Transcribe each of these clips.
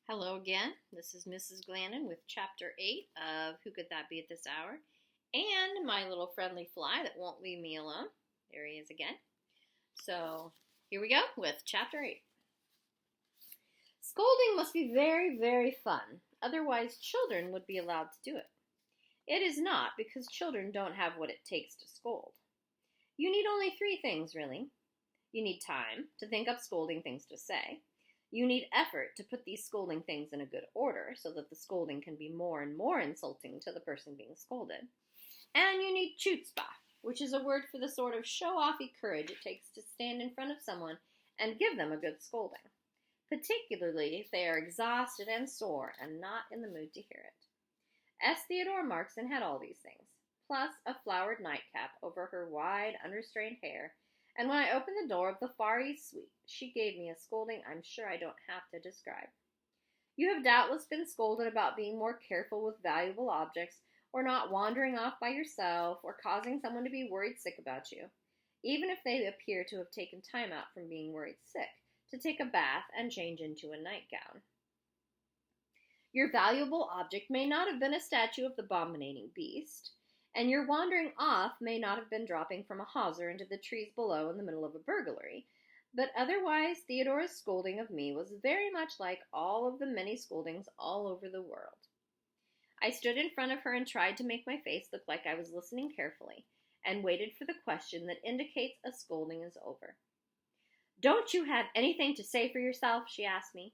Hello again. This is Mrs. Glannon with Chapter 8 of Who Could That Be at This Hour? And my little friendly fly that won't leave me alone. There he is again. So here we go with Chapter 8. Scolding must be very, very fun. Otherwise, children would be allowed to do it. It is not, because children don't have what it takes to scold. You need only three things, really. You need time to think up scolding things to say. You need effort to put these scolding things in a good order so that the scolding can be more and more insulting to the person being scolded. And you need chutzpah, which is a word for the sort of show-offy courage it takes to stand in front of someone and give them a good scolding, particularly if they are exhausted and sore and not in the mood to hear it. S. Theodore Markson had all these things, plus a flowered nightcap over her wide, unrestrained hair. And when I opened the door of the Far East suite, she gave me a scolding I'm sure I don't have to describe. You have doubtless been scolded about being more careful with valuable objects, or not wandering off by yourself, or causing someone to be worried sick about you, even if they appear to have taken time out from being worried sick to take a bath and change into a nightgown. Your valuable object may not have been a statue of the abominating beast, and your wandering off may not have been dropping from a hawser into the trees below in the middle of a burglary, but otherwise Theodora's scolding of me was very much like all of the many scoldings all over the world. I stood in front of her and tried to make my face look like I was listening carefully, and waited for the question that indicates a scolding is over. "Don't you have anything to say for yourself?" she asked me.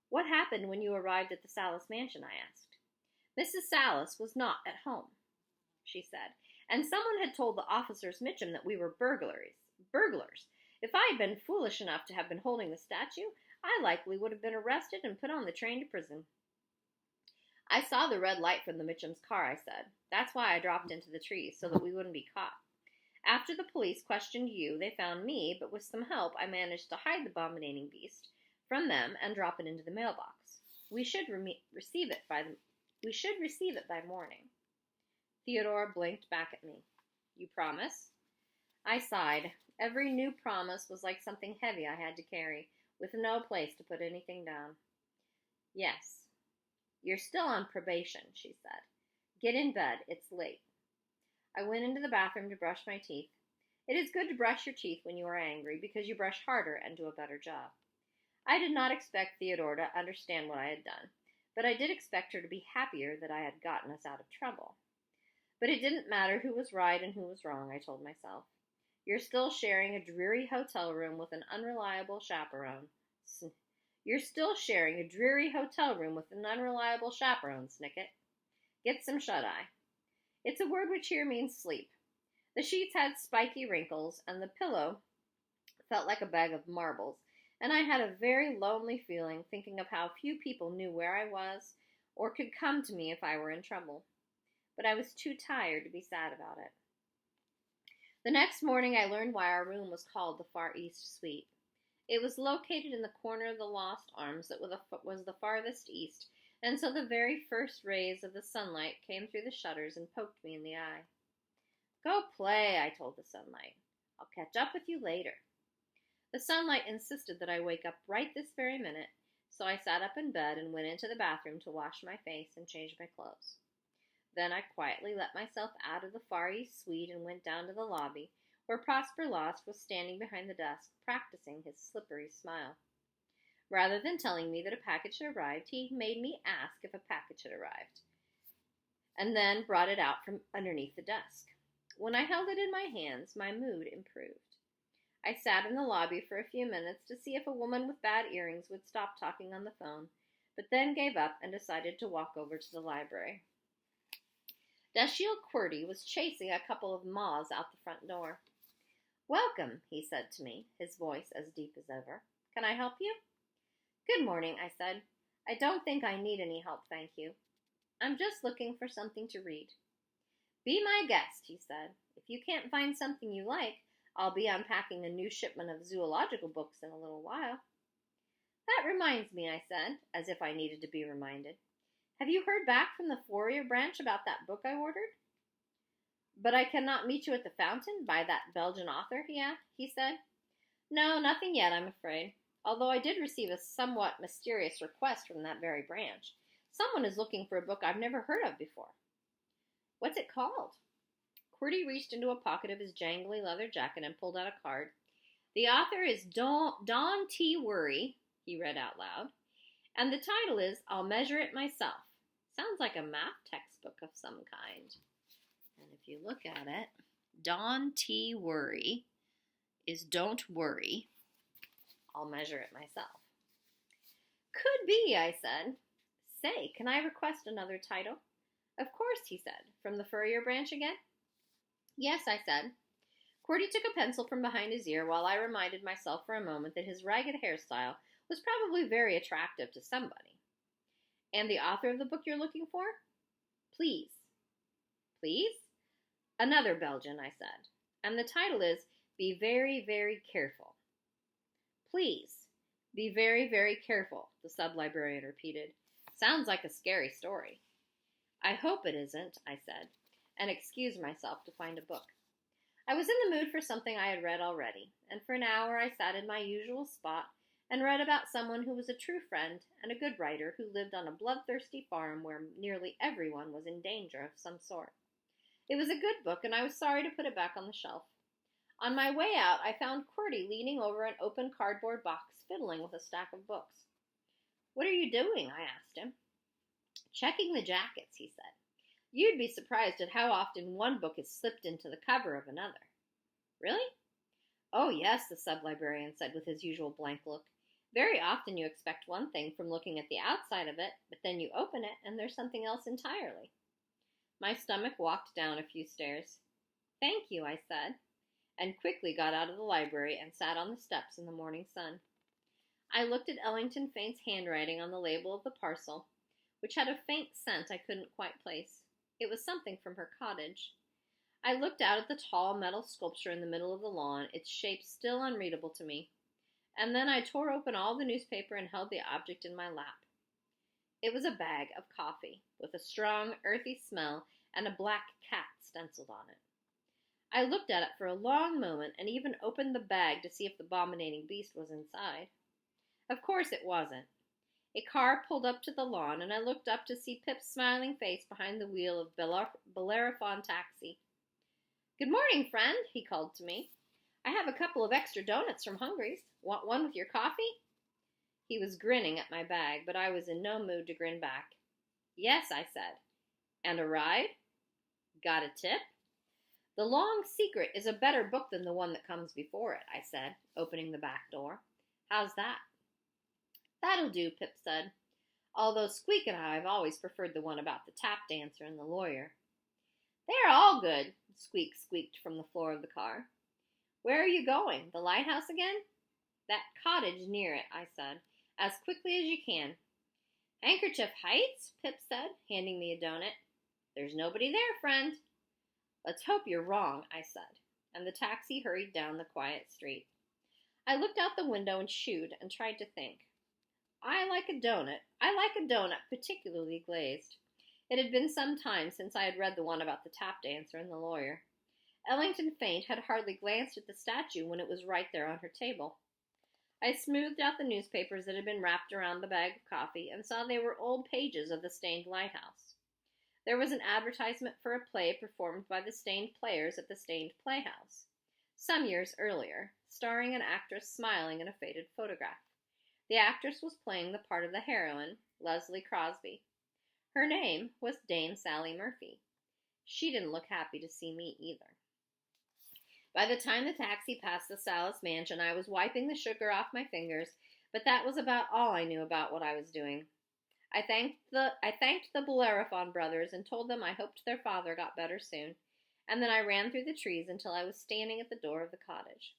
"What happened when you arrived at the Salis mansion?" I asked. "Mrs. Salis was not at home," she said, "and someone had told the officers Mitchum that we were burglars. If I had been foolish enough to have been holding the statue, I likely would have been arrested and put on the train to prison." "I saw the red light from the Mitchum's car," I said. "That's why I dropped into the trees, so that we wouldn't be caught. After the police questioned you, they found me, but with some help I managed to hide the abominating beast from them and drop it into the mailbox. We should receive it by morning." Theodora blinked back at me. "You promise?" I sighed. Every new promise was like something heavy I had to carry, with no place to put anything down. "Yes." "You're still on probation," she said. "Get in bed. It's late." I went into the bathroom to brush my teeth. It is good to brush your teeth when you are angry, because you brush harder and do a better job. I did not expect Theodora to understand what I had done, but I did expect her to be happier that I had gotten us out of trouble. But it didn't matter who was right and who was wrong, I told myself. You're still sharing a dreary hotel room with an unreliable chaperone. Snicket. Get some shut-eye. It's a word which here means sleep. The sheets had spiky wrinkles, and the pillow felt like a bag of marbles, and I had a very lonely feeling thinking of how few people knew where I was or could come to me if I were in trouble. But I was too tired to be sad about it. The next morning I learned why our room was called the Far East Suite. It was located in the corner of the Lost Arms that was the farthest east, and so the very first rays of the sunlight came through the shutters and poked me in the eye. "Go play," I told the sunlight. "I'll catch up with you later." The sunlight insisted that I wake up right this very minute, so I sat up in bed and went into the bathroom to wash my face and change my clothes. Then I quietly let myself out of the Far East Suite and went down to the lobby, where Prosper Lost was standing behind the desk, practicing his slippery smile. Rather than telling me that a package had arrived, he made me ask if a package had arrived, and then brought it out from underneath the desk. When I held it in my hands, my mood improved. I sat in the lobby for a few minutes to see if a woman with bad earrings would stop talking on the phone, but then gave up and decided to walk over to the library. Dashiell Quirty was chasing a couple of moths out the front door. "Welcome," he said to me, his voice as deep as ever. "Can I help you?" "Good morning," I said. "I don't think I need any help, thank you. I'm just looking for something to read." "Be my guest," he said. "If you can't find something you like, I'll be unpacking a new shipment of zoological books in a little while." "That reminds me," I said, as if I needed to be reminded. "Have you heard back from the Fourier branch about that book I ordered?" "But I cannot meet you at the fountain by that Belgian author," he said. "No, nothing yet, I'm afraid. although I did receive a somewhat mysterious request from that very branch. Someone is looking for a book I've never heard of before. What's it called? QWERTY reached into a pocket of his jangly leather jacket and pulled out a card. The author is Dawn T. Worry, he read out loud, and the title is I'll Measure It Myself. Sounds like a math textbook of some kind. And if you look at it, Dawn T. Worry is Don't Worry. I'll measure it myself. Could be, I said. Say, can I request another title? Of course, he said. From the Furrier branch again? Yes, I said. QWERTY took a pencil from behind his ear while I reminded myself for a moment that his ragged hairstyle was probably very attractive to somebody. And the author of the book you're looking for? Please. Please? Another Belgian, I said. And the title is Be Very, Very Careful. Please, be very, very careful, the sub-librarian repeated. Sounds like a scary story. I hope it isn't, I said, and excused myself to find a book. I was in the mood for something I had read already, and for an hour I sat in my usual spot and read about someone who was a true friend and a good writer who lived on a bloodthirsty farm where nearly everyone was in danger of some sort. It was a good book, and I was sorry to put it back on the shelf. On my way out, I found QWERTY leaning over an open cardboard box, fiddling with a stack of books. What are you doing? I asked him. Checking the jackets, he said. You'd be surprised at how often one book is slipped into the cover of another. Really? Oh, yes, the sub-librarian said with his usual blank look. Very often you expect one thing from looking at the outside of it, but then you open it and there's something else entirely. My stomach walked down a few stairs. Thank you, I said, and quickly got out of the library and sat on the steps in the morning sun. I looked at Ellington Faint's handwriting on the label of the parcel, which had a faint scent I couldn't quite place. It was something from her cottage. I looked out at the tall metal sculpture in the middle of the lawn, its shape still unreadable to me, and then I tore open all the newspaper and held the object in my lap. It was a bag of coffee, with a strong, earthy smell and a black cat stenciled on it. I looked at it for a long moment and even opened the bag to see if the abominating beast was inside. Of course it wasn't. A car pulled up to the lawn, and I looked up to see Pip's smiling face behind the wheel of Bellerophon taxi. Good morning, friend, he called to me. I have a couple of extra donuts from Hungry's. Want one with your coffee? He was grinning at my bag, but I was in no mood to grin back. Yes, I said. And a ride? Got a tip? The Long Secret is a better book than the one that comes before it, I said, opening the back door. How's that? That'll do, Pip said, although Squeak and I have always preferred the one about the tap dancer and the lawyer. They're all good, Squeak squeaked from the floor of the car. Where are you going? The lighthouse again? That cottage near it, I said, as quickly as you can. Handkerchief Heights? Pip said, handing me a donut. There's nobody there, friend. Let's hope you're wrong, I said, and the taxi hurried down the quiet street. I looked out the window and chewed and tried to think. I like a donut, particularly glazed. It had been some time since I had read the one about the tap dancer and the lawyer. Ellington Faint had hardly glanced at the statue when it was right there on her table. I smoothed out the newspapers that had been wrapped around the bag of coffee and saw they were old pages of the Stained Lighthouse. There was an advertisement for a play performed by the Stained Players at the Stained Playhouse, some years earlier, starring an actress smiling in a faded photograph. The actress was playing the part of the heroine, Leslie Crosby. Her name was Dame Sally Murphy. She didn't look happy to see me either. By the time the taxi passed the Salas mansion, I was wiping the sugar off my fingers, but that was about all I knew about what I was doing. I thanked the Bellerophon brothers and told them I hoped their father got better soon, and then I ran through the trees until I was standing at the door of the cottage.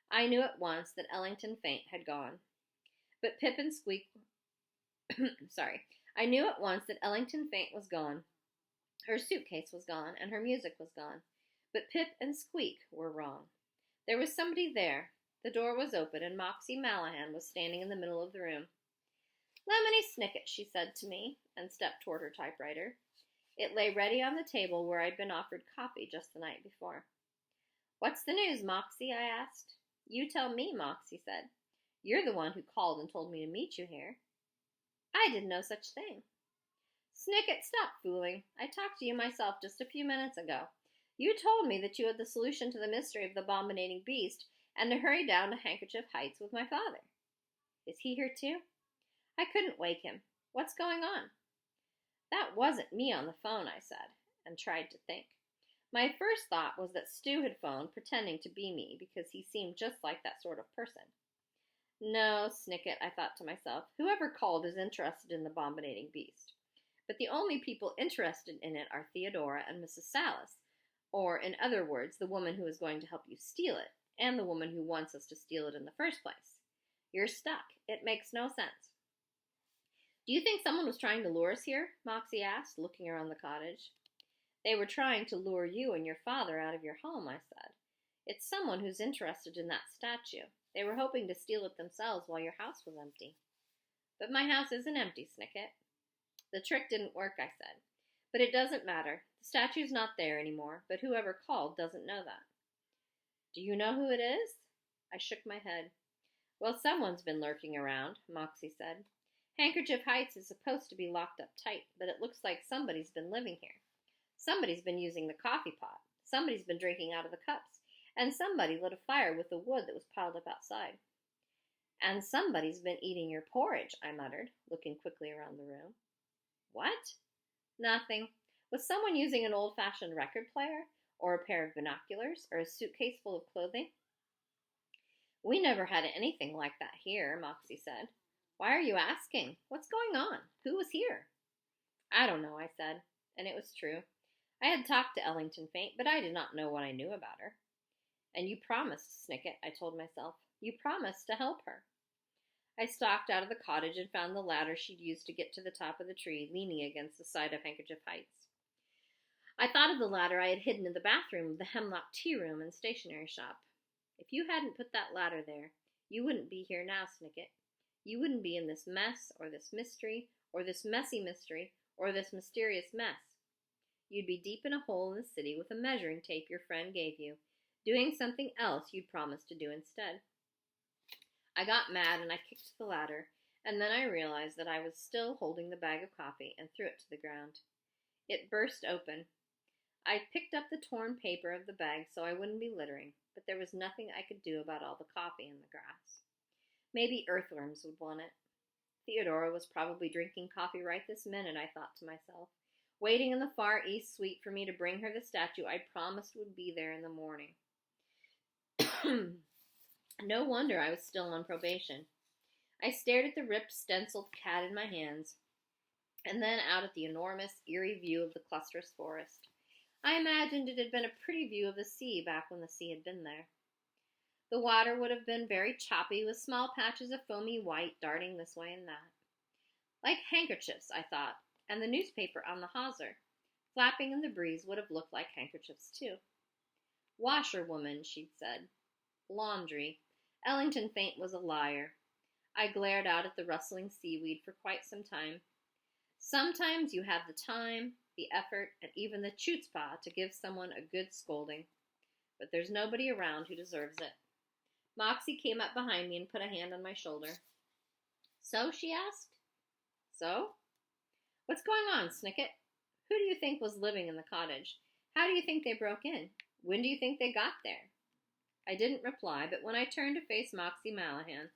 I knew at once that Ellington Faint had gone. But Pip and Squeak, I knew at once that Ellington Faint was gone. Her suitcase was gone, and her music was gone. But Pip and Squeak were wrong. There was somebody there. The door was open, and Moxie Malahan was standing in the middle of the room. Lemony Snicket, she said to me, and stepped toward her typewriter. It lay ready on the table where I'd been offered coffee just the night before. What's the news, Moxie? I asked. You tell me, Moxie said. You're the one who called and told me to meet you here. I did no such thing. Snicket, stop fooling. I talked to you myself just a few minutes ago. You told me that you had the solution to the mystery of the abominating beast and to hurry down to Handkerchief Heights with my father. Is he here too? I couldn't wake him. What's going on? That wasn't me on the phone, I said, and tried to think. My first thought was that Stu had phoned pretending to be me because he seemed just like that sort of person. No, Snicket, I thought to myself, whoever called is interested in the abominating beast. But the only people interested in it are Theodora and Mrs. Salas, or, in other words, the woman who is going to help you steal it, and the woman who wants us to steal it in the first place. You're stuck. It makes no sense. Do you think someone was trying to lure us here? Moxie asked, looking around the cottage. They were trying to lure you and your father out of your home, I said. It's someone who's interested in that statue. They were hoping to steal it themselves while your house was empty. But my house isn't empty, Snicket. The trick didn't work, I said. But it doesn't matter. The statue's not there anymore, but whoever called doesn't know that. Do you know who it is? I shook my head. Well, someone's been lurking around, Moxie said. Handkerchief Heights is supposed to be locked up tight, but it looks like somebody's been living here. Somebody's been using the coffee pot. Somebody's been drinking out of the cups. And somebody lit a fire with the wood that was piled up outside. And somebody's been eating your porridge, I muttered, looking quickly around the room. What? Nothing. Was someone using an old-fashioned record player, or a pair of binoculars, or a suitcase full of clothing? We never had anything like that here, Moxie said. Why are you asking? What's going on? Who was here? I don't know, I said, and it was true. I had talked to Ellington Faint, but I did not know what I knew about her. And you promised, Snicket, I told myself. You promised to help her. I stalked out of the cottage and found the ladder she'd used to get to the top of the tree, leaning against the side of Handkerchief Heights. I thought of the ladder I had hidden in the bathroom of the Hemlock Tea Room and stationery shop. If you hadn't put that ladder there, you wouldn't be here now, Snicket. You wouldn't be in this mess, or this mystery, or this messy mystery, or this mysterious mess. You'd be deep in a hole in the city with a measuring tape your friend gave you, doing something else you'd promised to do instead. I got mad and I kicked the ladder, and then I realized that I was still holding the bag of coffee and threw it to the ground. It burst open. I picked up the torn paper of the bag so I wouldn't be littering, but there was nothing I could do about all the coffee in the grass. Maybe earthworms would want it. Theodora was probably drinking coffee right this minute, I thought to myself, waiting in the Far East suite for me to bring her the statue I promised would be there in the morning. No wonder I was still on probation. I stared at the ripped, stenciled cat in my hands, and then out at the enormous, eerie view of the clusterous forest. I imagined it had been a pretty view of the sea back when the sea had been there. The water would have been very choppy, with small patches of foamy white darting this way and that. Like handkerchiefs, I thought, and the newspaper on the hawser, flapping in the breeze, would have looked like handkerchiefs too. Washerwoman, she'd said. Laundry. Ellington Faint was a liar. I glared out at the rustling seaweed for quite some time. Sometimes you have the time, the effort, and even the chutzpah to give someone a good scolding. But there's nobody around who deserves it. Moxie came up behind me and put a hand on my shoulder. So, she asked. So? What's going on, Snicket? Who do you think was living in the cottage? How do you think they broke in? When do you think they got there? I didn't reply, but when I turned to face Moxie Mallahan,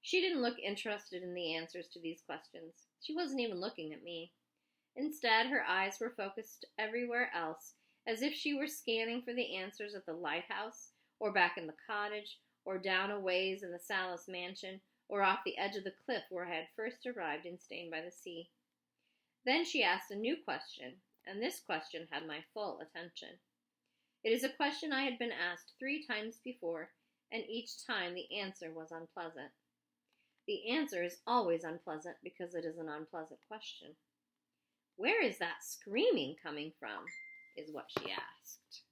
she didn't look interested in the answers to these questions. She wasn't even looking at me. Instead, her eyes were focused everywhere else, as if she were scanning for the answers at the lighthouse, or back in the cottage, or down a ways in the Salas mansion, or off the edge of the cliff where I had first arrived in Stained by the Sea. Then she asked a new question, and this question had my full attention. It is a question I had been asked 3 times before, and each time the answer was unpleasant. The answer is always unpleasant because it is an unpleasant question. Where is that screaming coming from, is what she asked.